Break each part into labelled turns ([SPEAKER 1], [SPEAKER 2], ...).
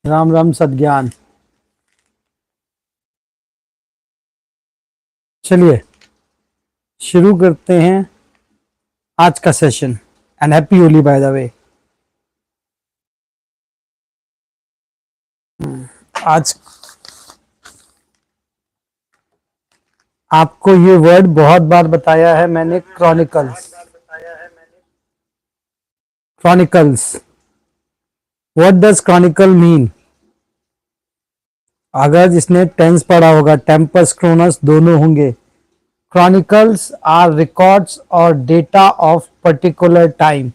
[SPEAKER 1] राम राम सद्ज्ञान। चलिए शुरू करते हैं आज का session. And happy Holi by the way. आज आपको ये वर्ड बहुत बार बताया है मैंने, chronicles. Chronicles, what does Chronicle mean? अगर जिसने टेंस पढ़ा होगा, टेम्पस क्रोनस दोनों होंगे। क्रॉनिकल्स आर रिकॉर्ड्स और data of particular time.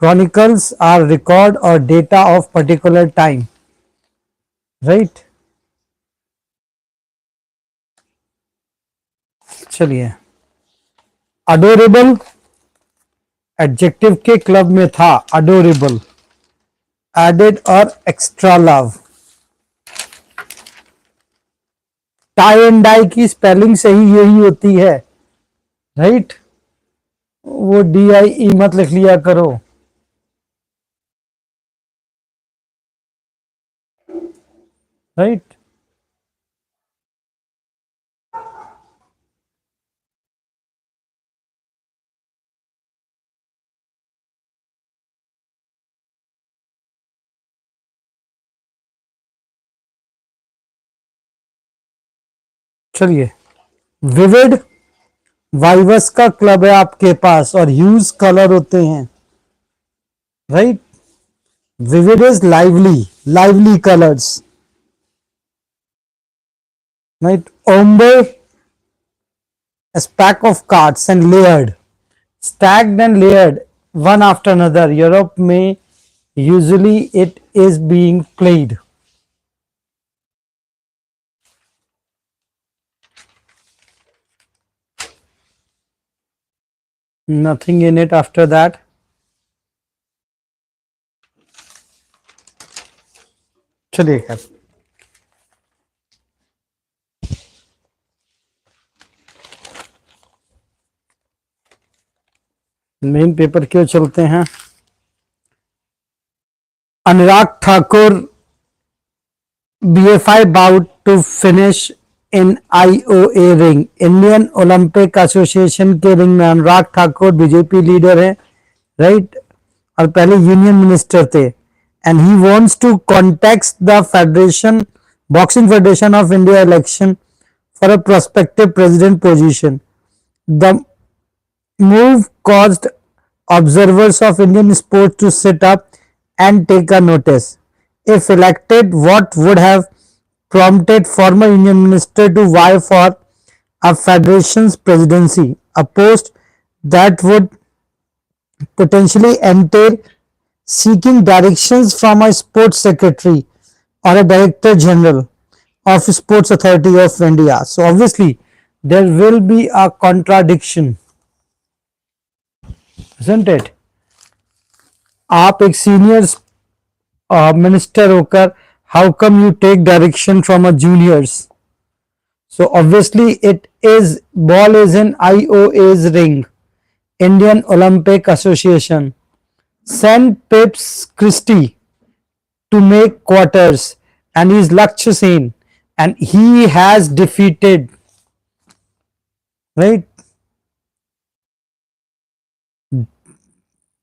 [SPEAKER 1] Chronicles are record or data of particular time, right? चलिए, अडोरेबल एडजेक्टिव के क्लब में था। अडोरेबल, एडेड और extra love. Tie and die की स्पेलिंग सही यही होती है, राइट? वो DIE मत लिख लिया करो। राइट? चलिए, विविड वाइवस का क्लब है आपके पास और ह्यूज कलर होते हैं, right? Vivid is lively, lively colours, right? Ombre, a stack of cards and layered, stacked and layered one after another. Europe में usually it is being played. Nothing in it after that. चलिए खैर, main paper क्यों चलते हैं। Anurag Thakur BFI bout to finish in IOA ring। Indian Olympic Association के ring में Anurag Thakur BJP leader है, right? और पहले यूनियन मिनिस्टर थे। And he wants to contact the federation, boxing federation of India election for a prospective president position. The move caused observers of Indian sports to sit up and take a notice. If elected, what would have prompted former Union Minister to vie for a federation's presidency, a post that would potentially entail seeking directions from a sports secretary or a director general of Sports Authority of India. So obviously there will be a contradiction, isn't it? आप एक senior minister होकर how come you take direction from a juniors? So obviously it is, ball is in IOA's ring, Indian Olympic Association. Send Pips Christie to make quarters and he's Lakshya Sen and he has defeated, right,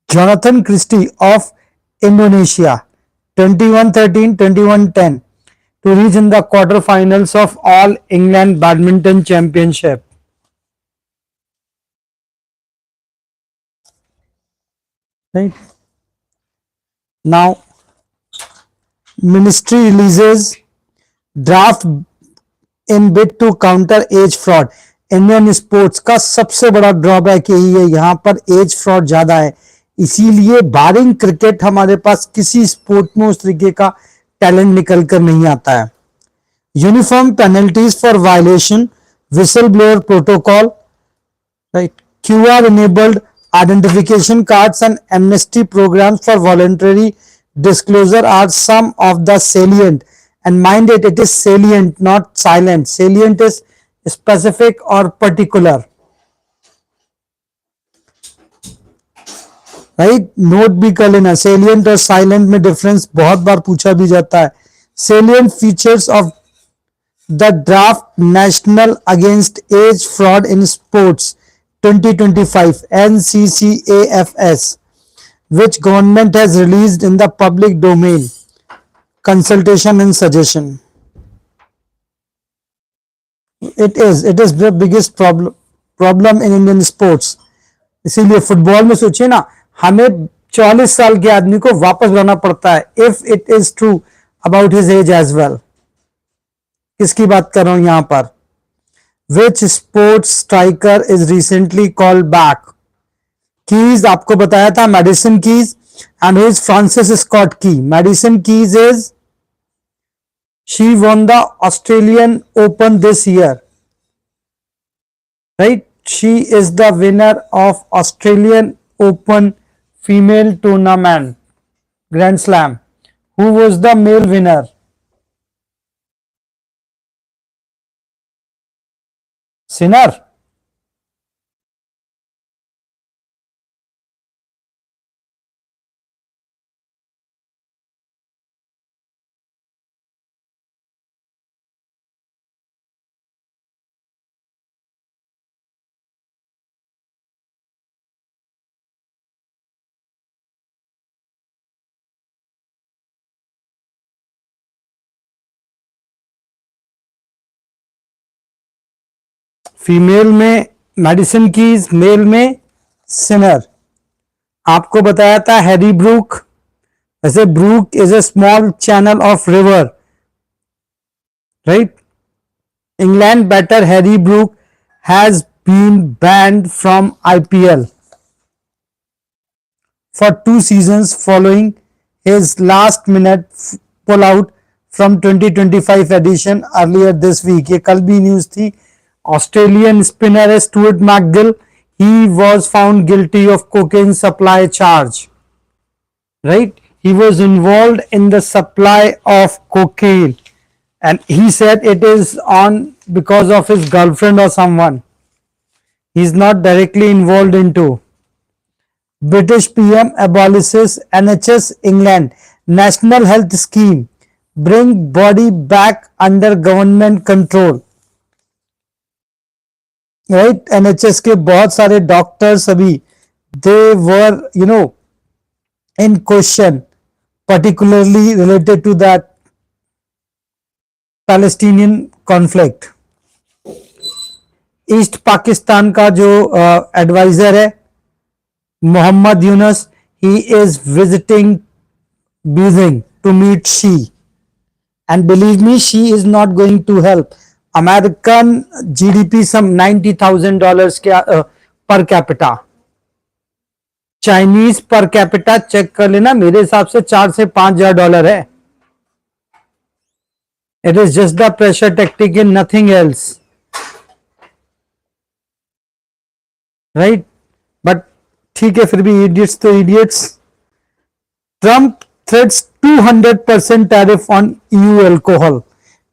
[SPEAKER 1] Jonathan Christie of Indonesia 21-13, 21-10 to reach in the quarterfinals of All England Badminton Championship. Right? Now, Ministry releases draft in bid to counter age fraud. Indian sports का सबसे बड़ा drawback यही है, यहां पर as fraud ज्यादा है, इसीलिए बारिंग क्रिकेट हमारे पास किसी स्पोर्ट में उस तरीके का टैलेंट निकल कर नहीं आता है। Uniform penalties for violation, whistle blower protocol, right? QR enabled identification cards and amnesty programs for voluntary disclosure are some of the salient, and mind it is salient, not silent. Salient is specific or particular. Right, note भी कर लेना। Salient और silent में difference बहुत बार पूछा भी जाता है। Salient features of the draft national against age fraud in sports 2025 NCCAFS, which government has released in the public domain, consultation and suggestion. It is the biggest problem in Indian sports. इसीलिए football में सोचिए ना, हमें 40 साल के आदमी को वापस लाना पड़ता है if it is true about his age as well. किसकी बात कर रहा हूं यहां पर? Which sports striker is recently called back? Keys आपको बताया था, Madison Keys, and is Francis Scott Key. Madison Keys is, she won the Australian Open this year, right? She is the winner of Australian Open female tournament, Grand Slam. Who was the male winner? Sinner. Female में Madison Keys, male में Sinner. आपको बताया था Harry Brook, ऐसे Brook is a small channel of river, right? England batter Harry Brook has been banned from IPL for 2 seasons following his last minute pull-out from 2025 edition earlier this week. ये कल भी news थी। Australian spinner Stuart McGill, he was found guilty of cocaine supply charge, right? He was involved in the supply of cocaine, and he said it is on because of his girlfriend or someone. He's not directly involved into. British PM abolishes NHS England National Health Scheme, bring body back under government control, right? NHS के बहुत सारे doctors अभी they were in question, particularly related to that Palestinian conflict. East Pakistan का जो adviser है Muhammad Yunus, he is visiting Beijing to meet Xi, and believe me, Xi is not going to help. American GDP some $90,000 per capita. Chinese per capita check कर लेना, मेरे हिसाब से 4 से 5,000 dollar है. It is just the pressure tactic and nothing else, right? But ठीक है, फिर भी idiots तो idiots. Trump threats 200% tariff on EU alcohol.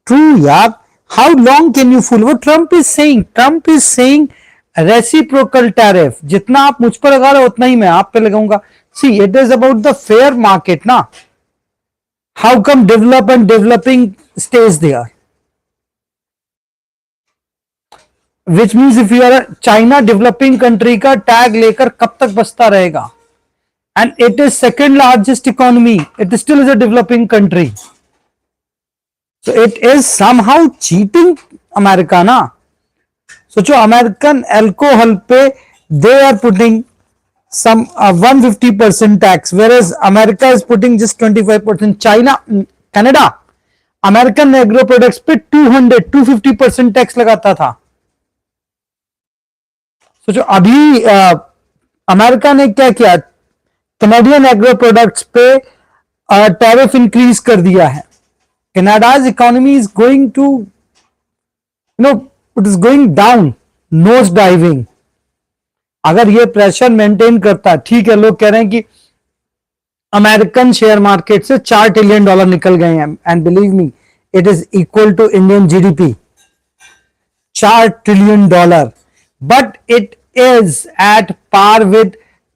[SPEAKER 1] True यार, how long can you fool? What Trump is saying? Trump is saying reciprocal tariff. जितना आप मुझ पर लगा रहे हो उतना ही मैं आप पे लगाऊंगा. See, it is about the fair market ना. How come develop and developing stays there? Which means if you are a China developing country का टैग लेकर कब तक बचता रहेगा? And it is second largest economy. It still is a developing country. So it is somehow cheating America ना. सोचो American alcohol पे they are putting some 150% tax, whereas America is putting just 25%. China, Canada, American agro products पे 250% tax लगाता था. सोचो अभी America ने क्या किया, कैनेडियन एग्रो प्रोडक्ट्स पे टैरिफ इंक्रीज कर दिया है. Canada's economy is going to it is going down, nose diving. अगर ये प्रेशर मेंटेन करता है, ठीक है, लोग कह रहे हैं कि अमेरिकन शेयर मार्केट से $4 ट्रिलियन निकल गए हैं, and believe me it is equal to Indian GDP, $4 trillion. But it is at par with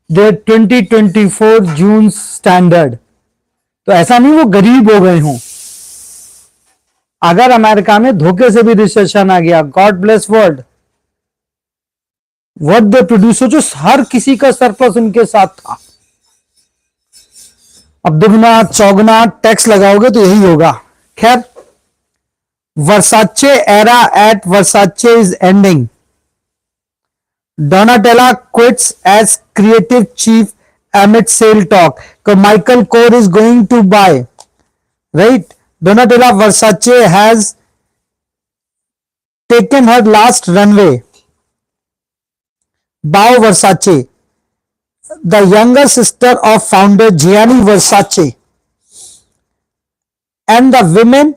[SPEAKER 1] their 2024 June standard. तो ऐसा नहीं वो गरीब हो गए हों, अगर अमेरिका में धोखे से भी रिसेशन आ गया, God bless world, what they produce, जो हर किसी का सरप्लस उनके साथ था। अब दुगना चौगना टैक्स लगाओगे तो यही होगा। खैर, Versace era at Versace is ending. Donatella quits as creative chief amid sale talk. So Michael Kors is going to buy, right? Donatella Versace has taken her last runway. Bao Versace, the younger sister of founder Gianni Versace, and the women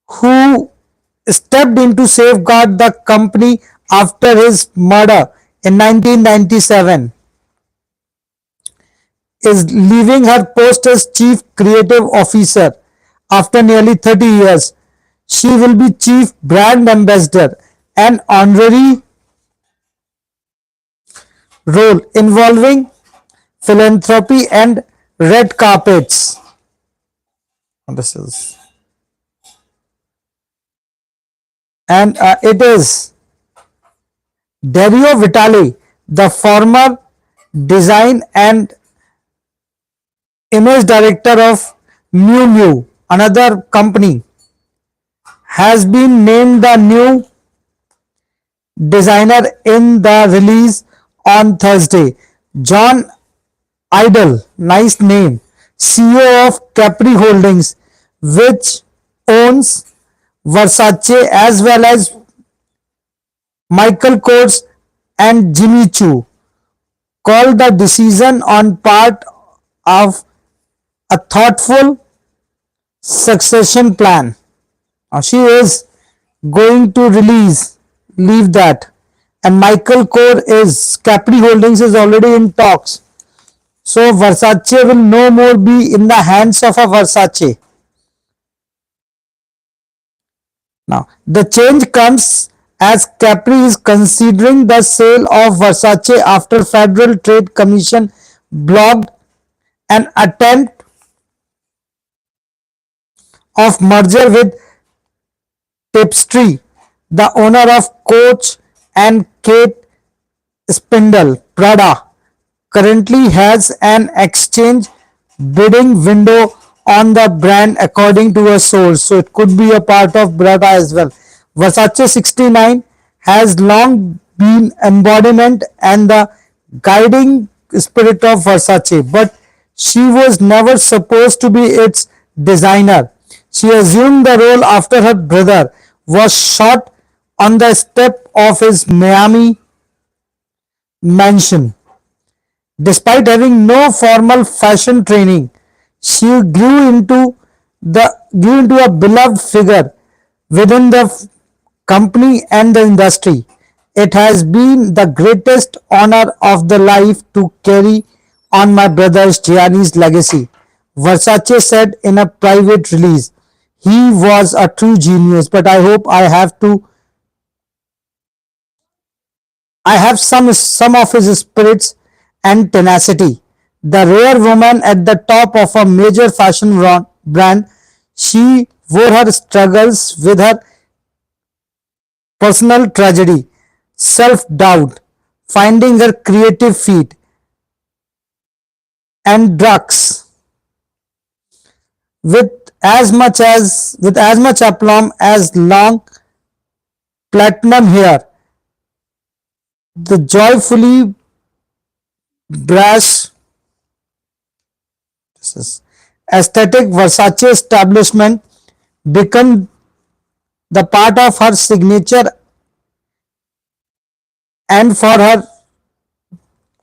[SPEAKER 1] who stepped in to safeguard the company after his murder in 1997, is leaving her post as chief creative officer after nearly 30 years. She will be chief brand ambassador, an honorary role involving philanthropy and red carpets. This is, and it is Dario Vitale, the former design and image director of Miu Miu, another company, has been named the new designer in the release on Thursday. John Idle, nice name, CEO of Capri Holdings, which owns Versace as well as Michael Kors and Jimmy Choo, called the decision on part of a thoughtful succession plan. She is going to leave that, and Michael Kors is Capri Holdings is already in talks. So Versace will no more be in the hands of a Versace. Now, the change comes as Capri is considering the sale of Versace after Federal Trade Commission blocked an attempt of merger with Tapestry, the owner of Coach and Kate Spindle. Prada currently has an exchange bidding window on the brand according to a source, so it could be a part of Prada as well. Versace 69 has long been embodiment and the guiding spirit of Versace, but she was never supposed to be its designer. She assumed the role after her brother was shot on the step of his Miami mansion. Despite having no formal fashion training, she grew into a beloved figure within the company and the industry. It has been the greatest honor of the life to carry on my brother Gianni's legacy, Versace said in a private release. He was a true genius, but I have some of his spirits and tenacity. The rare woman at the top of a major fashion brand, she wore her struggles with her personal tragedy, self-doubt, finding her creative feet, and drugs with as much aplomb as long platinum hair. The joyfully brash aesthetic Versace establishment become the part of her signature, and for her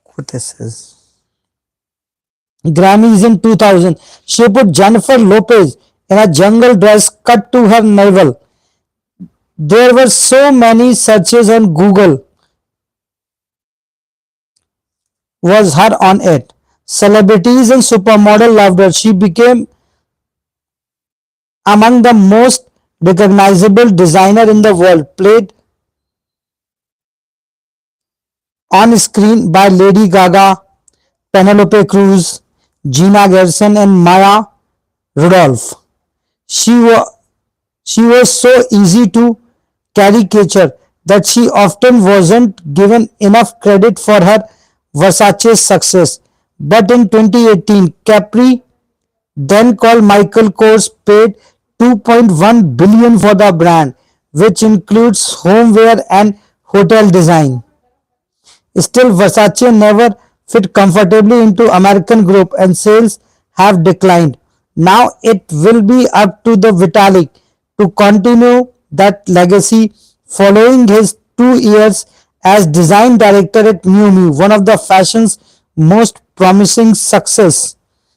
[SPEAKER 1] what this is Grammys in 2000, she put Jennifer Lopez in a jungle dress cut to her navel. There were so many searches on Google was her on it. Celebrities and supermodel loved her. She became among the most recognizable designer in the world, played on screen by Lady Gaga, Penelope Cruz, Gina Gerson, and Maya Rudolph. She, wa- she was so easy to caricature that she often wasn't given enough credit for her Versace success. But in 2018, Capri, then called Michael Kors, paid 2.1 billion for the brand, which includes homeware and hotel design. Still, Versace never fit comfortably into American group and sales have declined. Now it will be up to the Vitalik to continue that legacy following his 2 years as design director at Miu Miu, one of the fashion's most promising success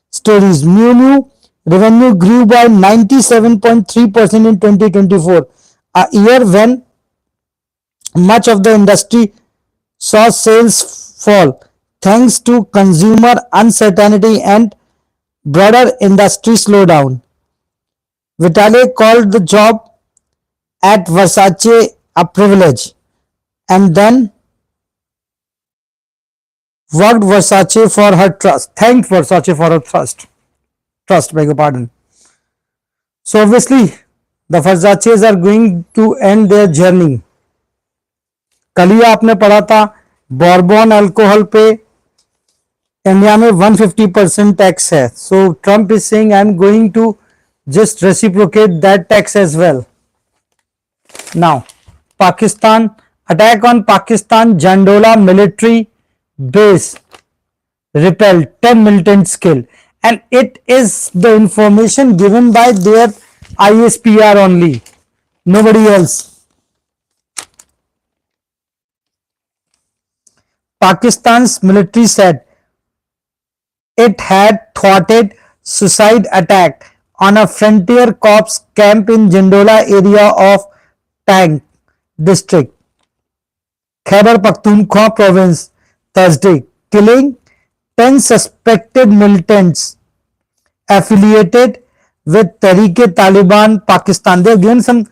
[SPEAKER 1] stories. Miu Miu revenue grew by 97.3% in 2024, a year when much of the industry saw sales fall thanks to consumer uncertainty and broader industry slowdown. Vitale called the job at Versace a privilege and then worked Versace for her trust. Thanked Versace for her trust. Trust, beg your pardon. So obviously, the Versaces are going to end their journey. कल ही आपने पढ़ा था Bourbon alcohol पे India में 150% tax है. So Trump is saying I am going to just reciprocate that tax as well. Now, Pakistan attack on Pakistan Jandola military base repelled 10 militants killed, and it is the information given by their ISPR only, nobody else. Pakistan's military said it had thwarted suicide attack on a frontier corps camp in Jandola area of Tang district, Khyber Pakhtunkhwa province Thursday, killing 10 suspected militants affiliated with Tehreek-e-Taliban Pakistan. They have given some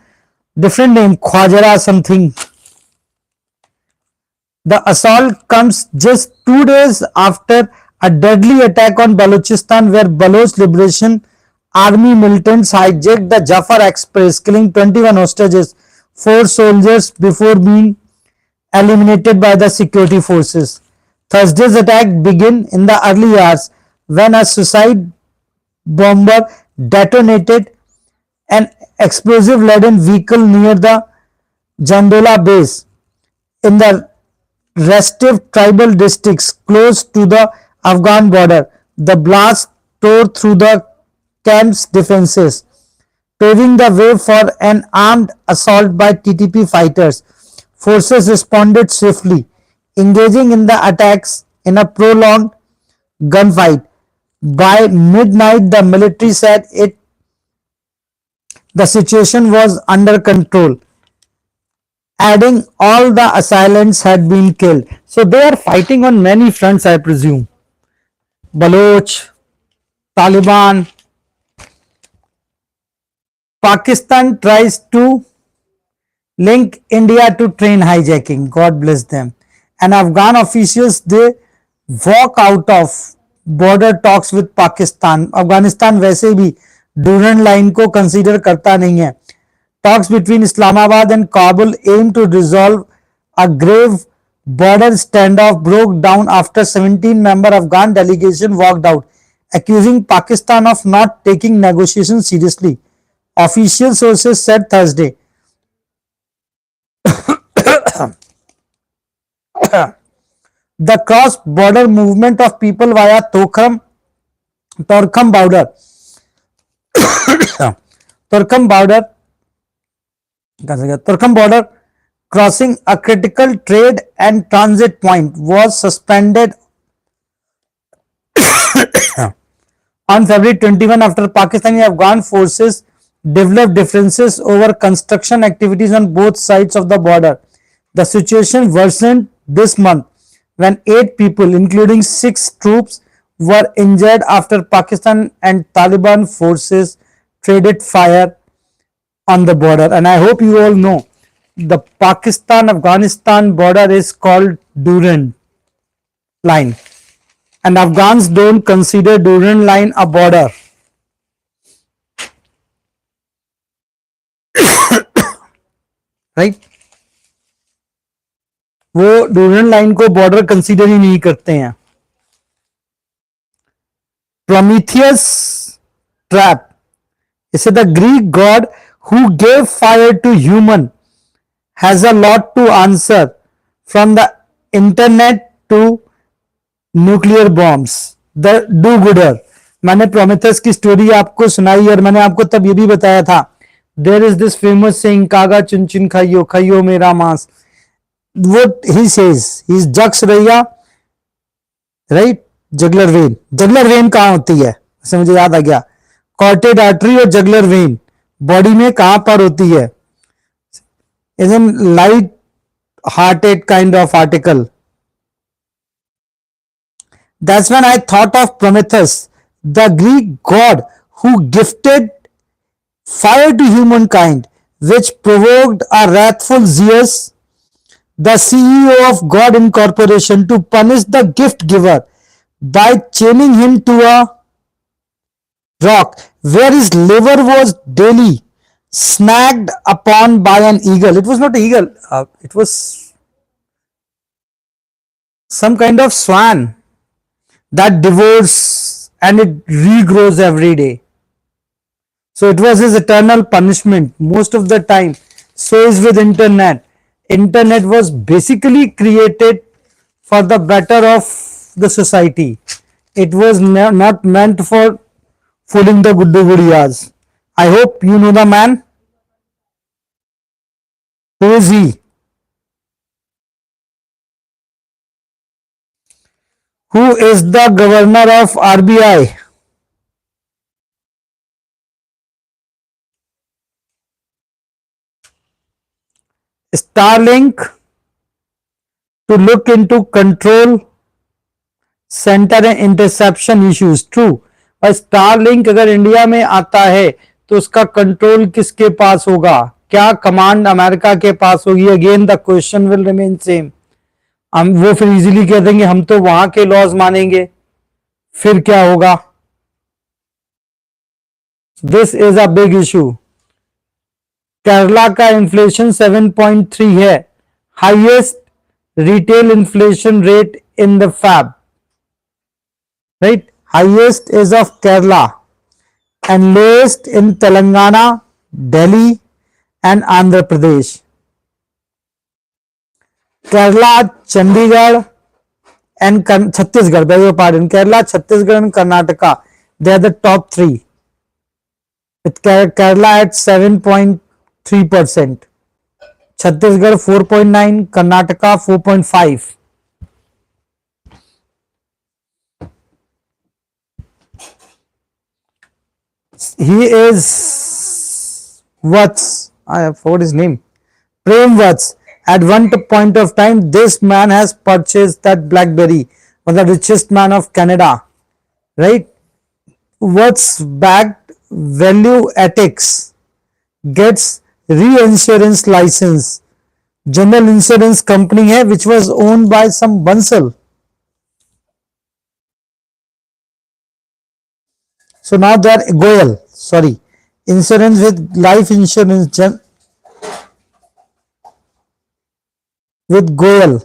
[SPEAKER 1] different name, Khwajara something. The assault comes just 2 days after a deadly attack on Balochistan, where Baloch Liberation Army militants hijacked the Jafar Express, killing 21 hostages, 4 soldiers before being eliminated by the security forces. Thursday's attack began in the early hours when a suicide bomber detonated an explosive-laden vehicle near the Jandola base in the restive tribal districts close to the Afghan border. The blast tore through the camp's defenses, paving the way for an armed assault by TTP fighters. Forces responded swiftly, engaging in the attacks in a prolonged gunfight. By midnight, the military said the situation was under control, adding all the assailants had been killed. So they are fighting on many fronts, I presume. Baloch, Taliban. Pakistan tries to link India to train hijacking. God bless them. And Afghan officials, they walk out of border talks with Pakistan. Afghanistan वैसे भी Durand line को consider करता नहीं है. Talks between Islamabad and Kabul aim to resolve a grave border standoff broke down after 17-member Afghan delegation walked out, accusing Pakistan of not taking negotiations seriously. Official sources said Thursday. The cross-border movement of people via Torkham border crossing a critical trade and transit point was suspended on February 21 after Pakistani Afghan forces developed differences over construction activities on both sides of the border. The situation worsened this month when 8 people, including 6 troops, were injured after Pakistan and Taliban forces traded fire on the border. And I hope you all know the Pakistan-Afghanistan border is called Durand line. and Afghans don't consider Durand line a border, right? वो Durand line को border consider ही नहीं करते हैं. Prometheus trap. Is it the Greek god who gave fire to human has a lot to answer from the internet to nuclear bombs. The do Gudur. मैंने Prometheus की story आपको सुनाई और मैंने आपको तब ये भी बताया था, there is this famous saying, कागा चुन चुन खाइयो खाइयो मेरा मांस. What he says, he's जक्स रैया, right. Jugular vein. Jugular vein कहां होती है, इससे मुझे याद आ गया. कॉर्टेड आर्टरी और जगलर वेन बॉडी में कहां पर होती है. Is an light hearted kind of article. That's when I thought of Prometheus, the Greek god who gifted fire to humankind, which provoked a wrathful Zeus, the CEO of God Incorporation, to punish the gift giver by chaining him to a rock, where his liver was daily snagged upon by an eagle. It was not an eagle, it was some kind of swan that devours and it regrows every day. So it was his eternal punishment most of the time. So is with internet. Internet was basically created for the better of the society. It was not meant for fooling the gudiyas. I hope you know the man. Who is he? Who is the governor of RBI? Starlink to look into control center and interception issues. True. और Starlink अगर India में आता है तो उसका control किसके पास होगा, क्या कमांड अमेरिका के पास होगी. Again the question will remain same. हम वो फिर इजीली कह देंगे हम तो वहां के लॉज मानेंगे, फिर क्या होगा. This is a big issue. Kerala का इन्फ्लेशन 7.3 है, highest retail inflation rate in the fab, right. Highest is of Kerala and lowest in Telangana, Delhi and Andhra Pradesh. Kerala, Chandigarh and Chhattisgarh, beg your pardon, Kerala, Chhattisgarh and Karnataka, they are the top three, with Kerala at 7.3%, Chhattisgarh 4.9, Karnataka 4.5. He is Vats, I forgot his name, Prem Vats. At one point of time, this man has purchased that BlackBerry, one of the richest man of Canada, right? What's backed Value Ethics gets reinsurance license. General insurance company है, which was owned by some Bansal. So now they are Goyal, sorry, insurance with life insurance with Goyal.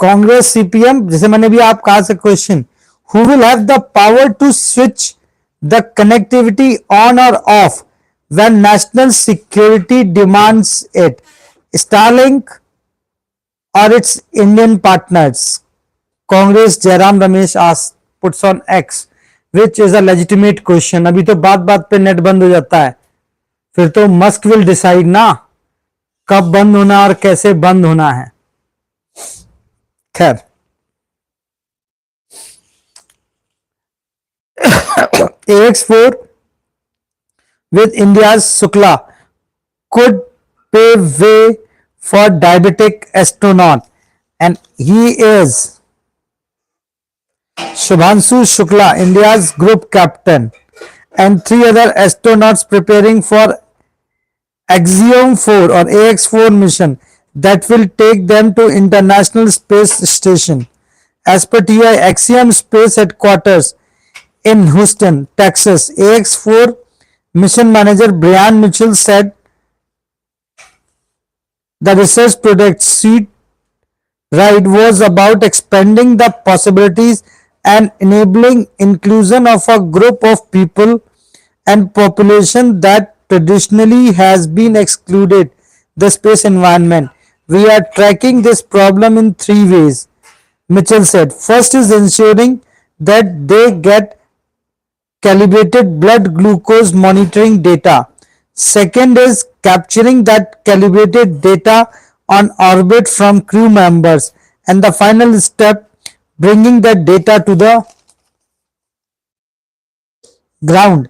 [SPEAKER 1] Congress CPM, जैसे मैंने भी आप कहा से question, who will have the power to switch the connectivity on और off when national security demands it, Starlink और its Indian partners. Congress Jairam Ramesh puts on X, which is a legitimate question. अभी तो बात बात पे नेट बंद हो जाता है, फिर तो मस्क विल डिसाइड ना कब बंद होना और कैसे बंद होना है. खैर, AX4 with India's Shukla could pave way for diabetic astronaut, and he is Shubhanshu Shukla, India's group captain, and 3 other astronauts preparing for Axiom 4 or AX4 mission that will take them to International Space Station. As per TI Axiom Space Headquarters in Houston, Texas, AX4 mission manager Brian Mitchell said the research project seat ride was about expanding the possibilities and enabling inclusion of a group of people and population that traditionally has been excluded the space environment. We are tracking this problem in 3 ways, Mitchell said. First is ensuring that they get calibrated blood glucose monitoring data. Second is capturing that calibrated data on orbit from crew members. And the final step, bringing that data to the ground.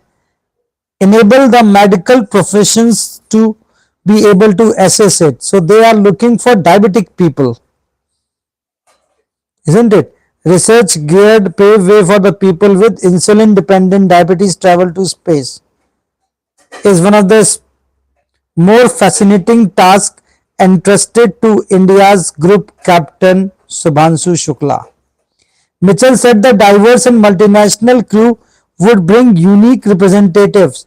[SPEAKER 1] Enable the medical professions to be able to assess it. So they are looking for diabetic people, isn't it? Research geared pave way for the people with insulin dependent diabetes travel to space is one of the more fascinating tasks entrusted to India's group captain Subhanshu Shukla. Mitchell said the diverse and multinational crew would bring unique representatives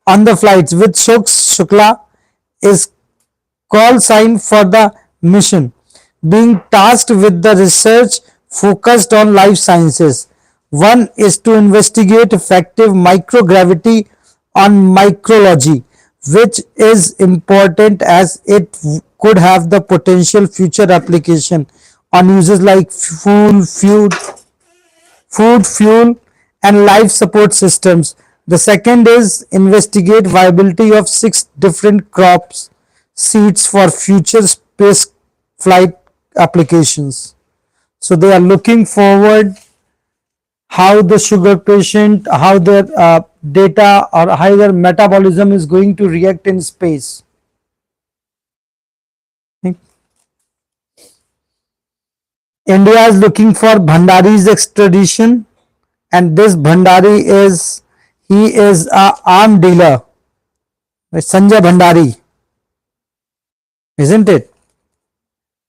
[SPEAKER 1] on the flights, with Shukla is call sign for the mission, being tasked with the research focused on life sciences. One is to investigate effective microgravity on micrology, which is important as it could have the potential future application on uses like food, fuel, and life support systems. The second is investigate viability of 6 different crops seeds for future space flight applications. So they are looking forward how the sugar patient, how their data or how their metabolism is going to react in space. India is looking for Bhandari's extradition, and this Bhandari is he is a arm dealer, Sanjay Bhandari, isn't it?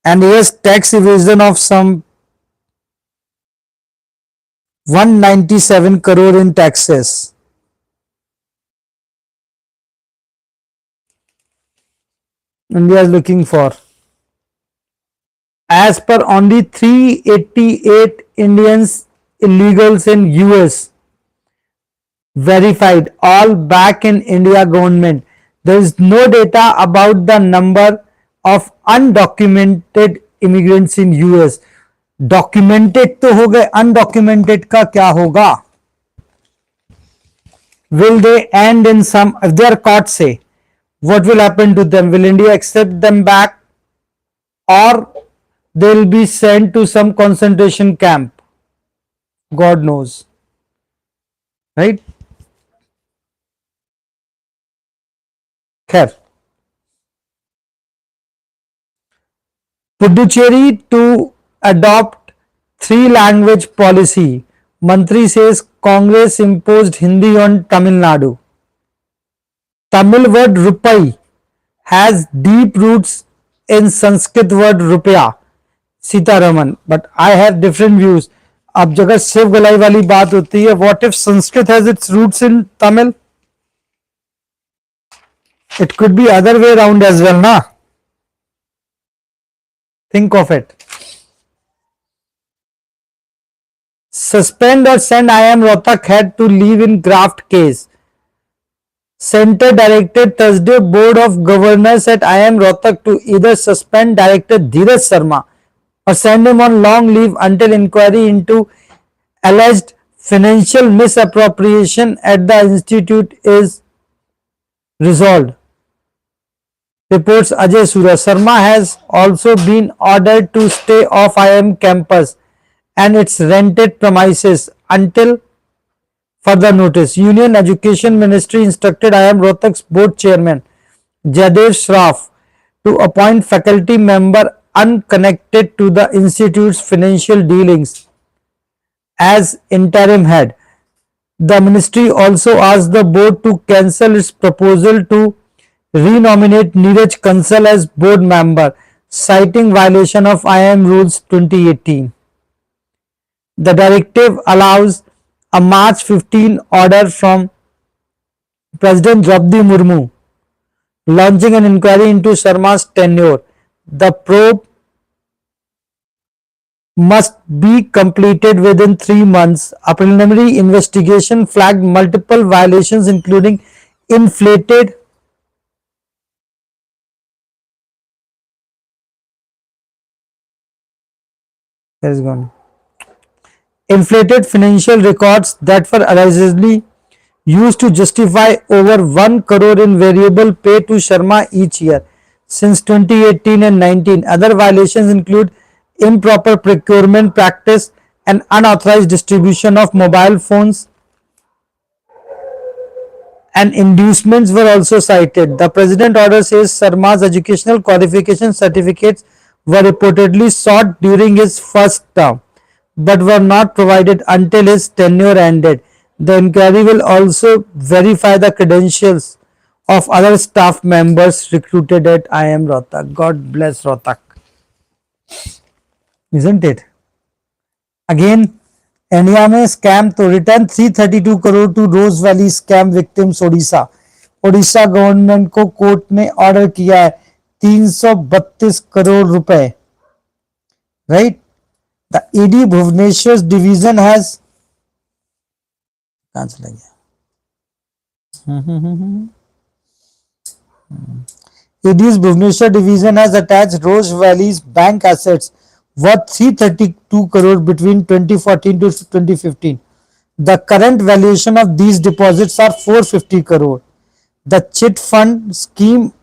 [SPEAKER 1] And he has tax evasion of some 197 crore in taxes. India is looking for. As per only 388 Indians illegals in US verified, all back in India government. There is no data about the number of undocumented immigrants in US. Documented तो हो गए, undocumented का क्या होगा? Will they end in some, if they are caught, say, what will happen to them? Will India accept them back, or they will be sent to some concentration camp? God knows, right? Khair. Puducherry to adopt 3 language policy. Mantri says Congress imposed Hindi on Tamil Nadu. Tamil word rupai has deep roots in Sanskrit word rupaya, Sitaraman. But I have different views. अब जगह शिव गलाई वाली बात होती है, what if Sanskrit has its roots in Tamil? It could be other way around as well, na? Think of it. Suspend or send IIM Rohtak head to leave in graft case. Center directed Thursday Board of Governors at IIM Rohtak to either suspend Director Dheeraj Sharma or send him on long leave until inquiry into alleged financial misappropriation at the institute is resolved. Reports Ajay Surya. Sharma has also been ordered to stay off IIM campus and its rented premises until further notice. Union Education Ministry instructed IIM Rohtak's board chairman Jaidev Shroff to appoint faculty member unconnected to the institute's financial dealings as interim head. The ministry also asked the board to cancel its proposal to renominate Neeraj Kansal as board member, citing violation of IIM rules 2018. The directive allows a March 15 order from President Draupadi Murmu launching an inquiry into Sharma's tenure. The probe must be completed within 3 months. A preliminary investigation flagged multiple violations, including inflated has gone inflated financial records that were allegedly used to justify over 1 crore in variable pay to Sharma each year. Since 2018 and 19, other violations include improper procurement practice and unauthorized distribution of mobile phones and inducements were also cited. The president order says Sharma's educational qualification certificates were reportedly sought during his first term but were not provided until his tenure ended. The inquiry will also verify the credentials of other staff members recruited at IIM Rohtak. God bless Rohtak. Isn't it? Again, India में scam तो return 332 crore to Rose Valley scam victims Odisha. Odisha government को court ने order किया है 332 करोड़ रुपए. Right. The ED Bhubaneswar division has कहां चला गया. ED's Bhubaneswar division has attached Rose Valley's bank assets worth 332 crore between 2014 to 2015. The current valuation of these deposits are 450 crore. The chit fund scheme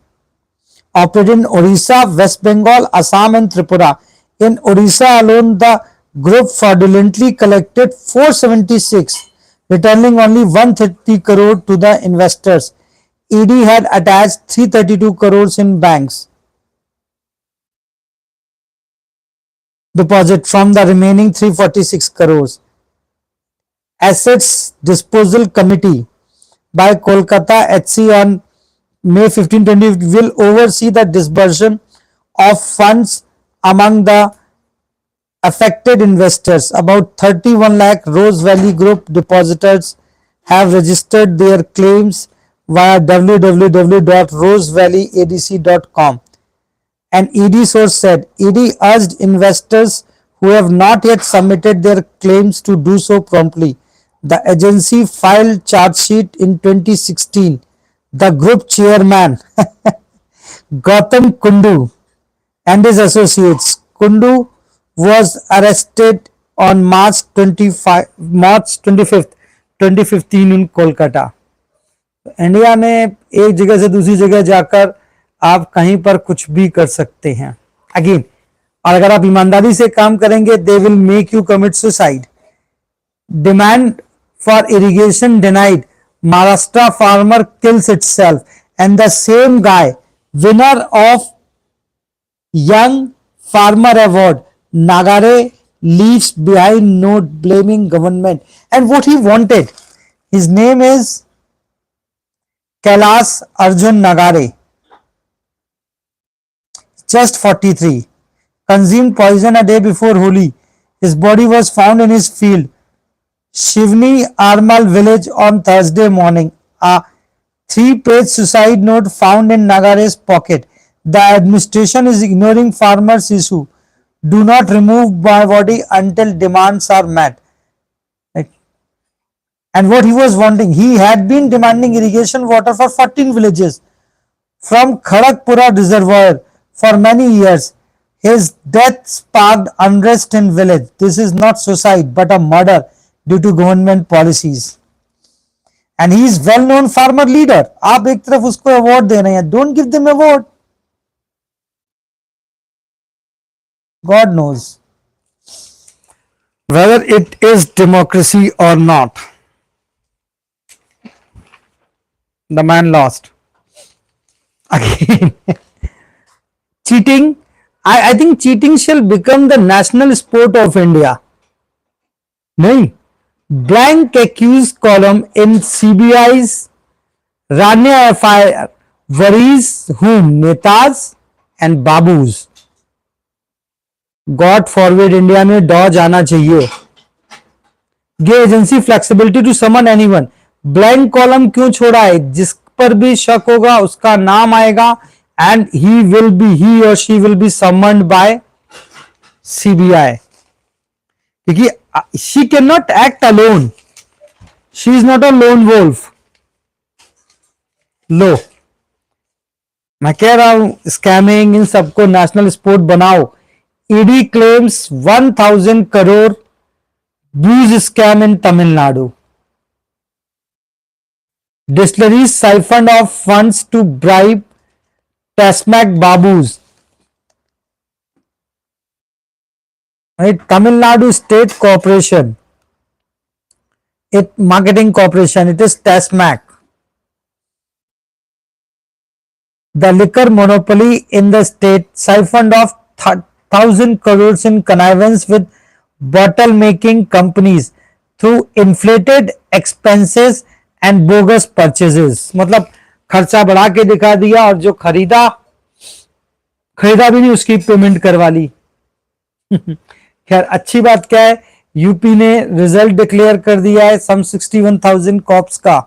[SPEAKER 1] operated in Odisha, West Bengal, Assam and Tripura. In Odisha alone, the group fraudulently collected 476, returning only 130 crore to the investors. ED had attached 332 crores in banks deposit from the remaining 346 crores. Assets Disposal Committee by Kolkata HC on May 15, 20 will oversee the disbursement of funds among the affected investors. About 31 lakh Rose Valley Group depositors have registered their claims via www.rosevalleyadc.com. An ED source said, ED urged investors who have not yet submitted their claims to do so promptly. The agency filed charge sheet in 2016. The group chairman Gautam Kundu and his associates. Kundu was arrested on March 25th, 2015 in Kolkata. India में एक जगह से दूसरी जगह जाकर आप कहीं पर कुछ भी कर सकते हैं. अगेन, और अगर आप ईमानदारी से काम करेंगे, they will make you commit suicide. Demand for irrigation denied. Maharashtra farmer kills itself and the same guy winner of young farmer award Nagare leaves behind note blaming government. And what he wanted, his name is Kailas Arjun Nagare, just 43, consumed poison a day before Holi. His body was found in his field, Shivni Armal village on Thursday morning. A 3-page suicide note found in Nagare's pocket. The administration is ignoring farmers' issue. Do not remove my body until demands are met. Right? And what he was wanting, he had been demanding irrigation water for 14 villages from Kharakpura reservoir for many years. His death sparked unrest in village. This is not suicide but a murder due to government policies. And he is well known farmer leader. आप एक तरफ उसको award दे रहे हैं. Don't give them award. God knows whether it is democracy or not. The man lost again. Cheating. I think cheating shall become the national sport of India. नहीं, Blank accused column in CBI's Rania FIR worries whom? Netas and Babus. God forward India में डॉज आना चाहिए. गे agency flexibility to summon anyone. Blank column क्यों छोड़ा है? जिस पर भी शक होगा उसका नाम आएगा एंड ही और she will be summoned by CBI, क्योंकि she can not act alone. She is not a lone wolf. लो, मैं कह रहा हूं स्कैमिंग इन सबको नेशनल स्पोर्ट बनाओ. ED claims 1000 crore booze scam in Tamil Nadu. Distilleries siphoned off funds to bribe Tasmac Babus. Right? Tamil Nadu State Corporation, Marketing Corporation, it is Tasmac. The liquor monopoly in the state siphoned off 1,000 crores in connivance with bottle making companies through inflated expenses and bogus purchases. मतलब खर्चा बढ़ा के दिखा दिया और जो खरीदा भी नहीं उसकी पेमेंट करवा ली. खैर अच्छी बात क्या है, यूपी ने रिजल्ट डिक्लेयर कर दिया है सम 61,000 कॉप्स का,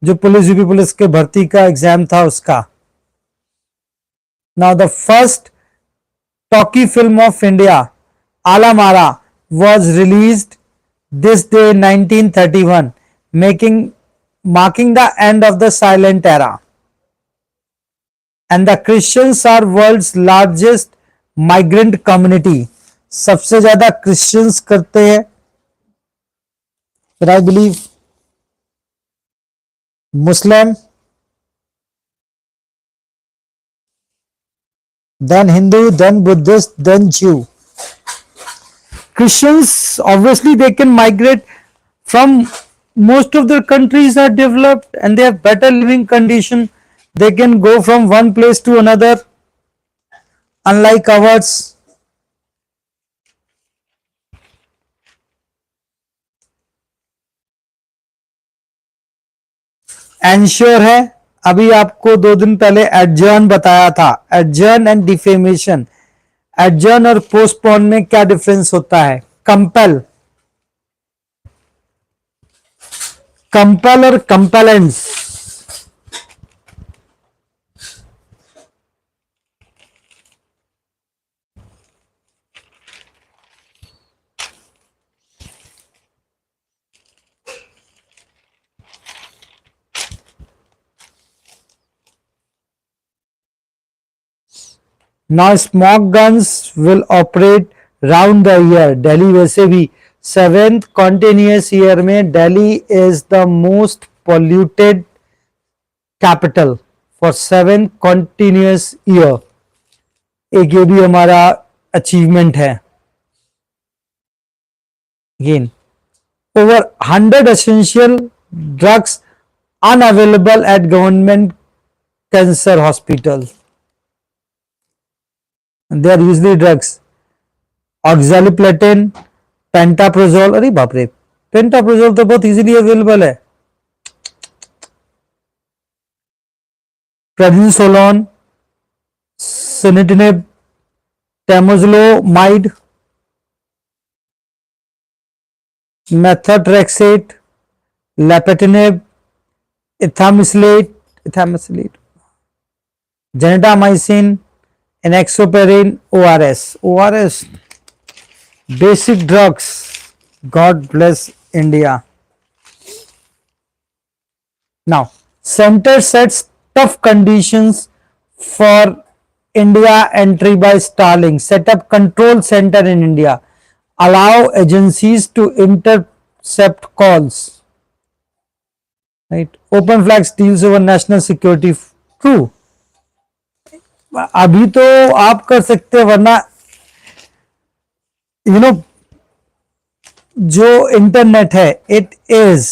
[SPEAKER 1] जो यूपी पुलिस के भर्ती का एग्जाम था उसका. Now the first talkie film of India, आला मारा, was released this day 1931, marking the end of the silent era. And the Christians are world's largest migrant community. सबसे ज्यादा क्रिश्चियंस करते हैं, but I believe Muslim, then Hindu, then Buddhist, then Jew. Christians, obviously they can migrate from, most of their countries are developed and they have better living condition. They can go from one place to another, unlike ours. Ensure है, अभी आपको 2 दिन पहले adjourn बताया था. Adjourn and defamation. Adjourn और postpone में क्या डिफरेंस होता है? कंपेल और compliance. Now smoke guns will operate round the year. Delhi वैसे भी 7th continuous year में Delhi is the most polluted capital for 7th continuous year. एक ये भी हमारा achievement है. Again, over 100 essential drugs unavailable at government cancer hospitals. They are usually drugs. Oxaliplatin, pantoprazole. अरे बाप रे, पेंटाप्रोजोल तो बहुत इजीली अवेलेबल है. प्रेडिनिसोलोन, सिनिटिनिब, टेमोजलोमाइड, methotrexate, लेपेटिनिब, इथामिसिलेट, जेनेटामाइसिन, Enoxaparin, ORS, basic drugs. God bless India. Now, center sets tough conditions for India entry by Starlink. Set up control center in India. Allow agencies to intercept calls. Right? Open flags deals over national security. True. अभी तो आप कर सकते हैं, वरना जो internet है it is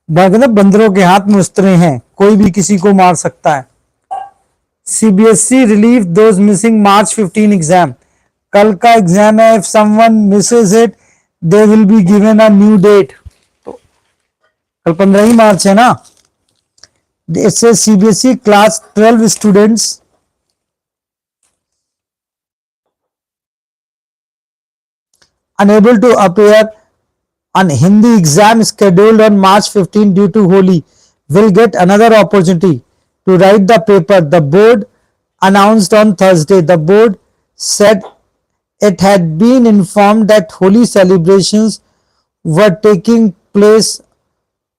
[SPEAKER 1] बंदरों के हाथ में उस्तरे हैं, कोई भी किसी को मार सकता है. CBSE relieve those missing March 15 exam. कल का एग्जाम है. If someone Mrs it they will be given a new date. तो कल 15 ही मार्च है ना. It says CBSE class 12 students unable to appear on Hindi exam scheduled on March 15 due to Holi will get another opportunity to write the paper. The board announced on Thursday. The board said it had been informed that Holi celebrations were taking place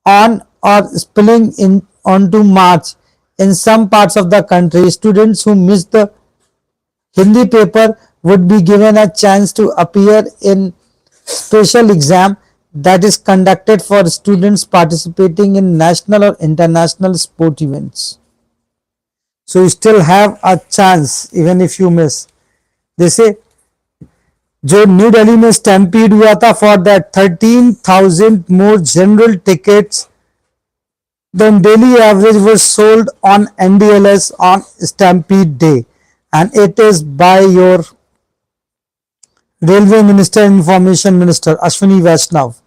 [SPEAKER 1] on or spilling in onto March in some parts of the country. Students who missed the Hindi paper would be given a chance to appear in special exam that is conducted for students participating in national or international sport events. So you still have a chance even if you miss. They say जो new Delhi में stampede हुआ था for that 13,000 more general tickets then daily average was sold on NDLS on Stampede Day, and it is by your Railway Minister, Information Minister Ashwini Vaishnav.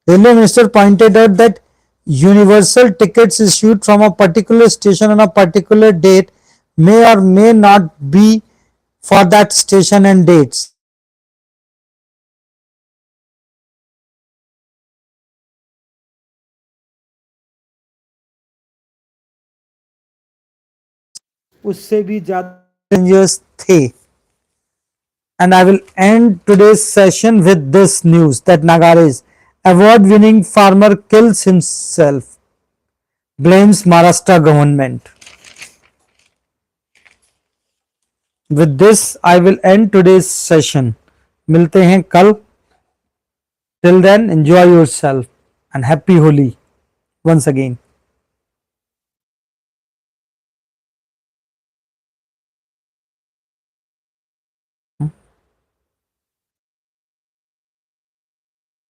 [SPEAKER 1] Railway Minister pointed out that universal tickets issued from a particular station on a particular date may or may not be for that station and dates. उससे भी ज्यादा passengers थे. And I will end today's session with this news that Nagare's award-winning farmer kills himself, blames Maharashtra government. With this, I will end today's session. मिलते हैं कल. Till then, enjoy yourself and happy Holi once again.